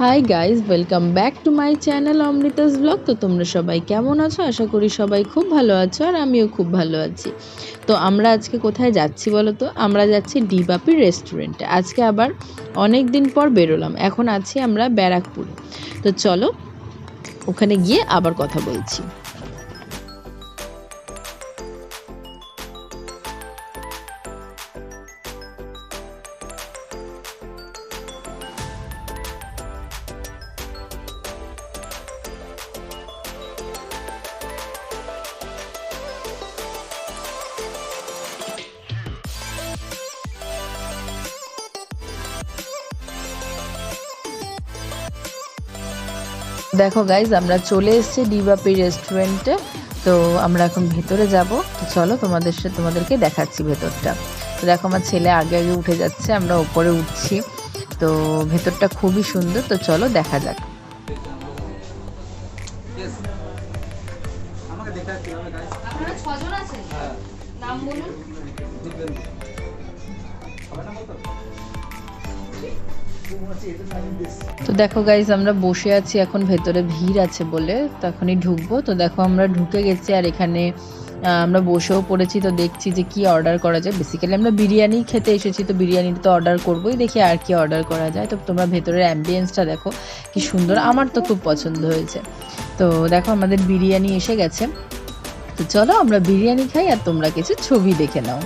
High guys, welcome back to my channel Amrita's vlog. তো তোমরা সবাই কেমন আছো? আশা করি সবাই খুব ভালো আছো, আর আমিও খুব ভালো আছি। তো আমরা আজকে কোথায় যাচ্ছি বলো তো? আমরা যাচ্ছি ডি বাপি রেস্টুরেন্টে। আজকে আবার অনেক দিন পর বেরোলাম। এখন আছি আমরা ব্যারাকপুরে। তো চলো ওখানে গিয়ে আবার কথা বলছি। দেখো গাইজ, আমরা চলে এসেছি ডি বাপি রেস্টুরেন্টে। তো আমরা এখন ভেতরে যাব। তো চলো তোমাদেরকে দেখাচ্ছি ভেতরটা। তো দেখো আমার ছেলে আগে আগে উঠে যাচ্ছে, আমরা উপরে উঠছি। তো ভেতরটা খুবই সুন্দর। তো চলো দেখা যাক। তো দেখো গাইজ, আমরা বসে আছি এখন, ভেতরে ভিড় আছে বলে তখনই ঢুকবো। তো দেখো আমরা ঢুকে গেছি, আর এখানে আমরা বসেও পড়েছি। তো দেখছি যে কি অর্ডার করা যায়। বেসিক্যালি আমরা বিরিয়ানি খেতে এসেছি, তো বিরিয়ানি তো অর্ডার করবোই। দেখি আর কি অর্ডার করা যায়। তো তোমরা ভেতরের অ্যাম্বিয়েন্সটা দেখো কি সুন্দর, আমার তো খুব পছন্দ হয়েছে। তো দেখো আমাদের বিরিয়ানি এসে গেছে। তো চলো আমরা বিরিয়ানি খাই, আর তোমরা কিছু ছবি দেখে নাও।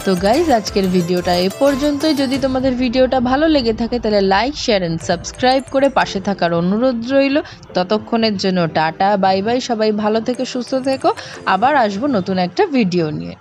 তো গাইজ, আজকের ভিডিওটা এ পর্যন্তই। যদি তোমাদের ভিডিওটা ভালো লেগে থাকে তাহলে লাইক, শেয়ার এন্ড সাবস্ক্রাইব করে পাশে থাকার অনুরোধ রইল। ততক্ষণের জন্য টাটা, বাই বাই। সবাই ভালো থেকো, সুস্থ থেকো। আবার আসবো নতুন একটা ভিডিও নিয়ে।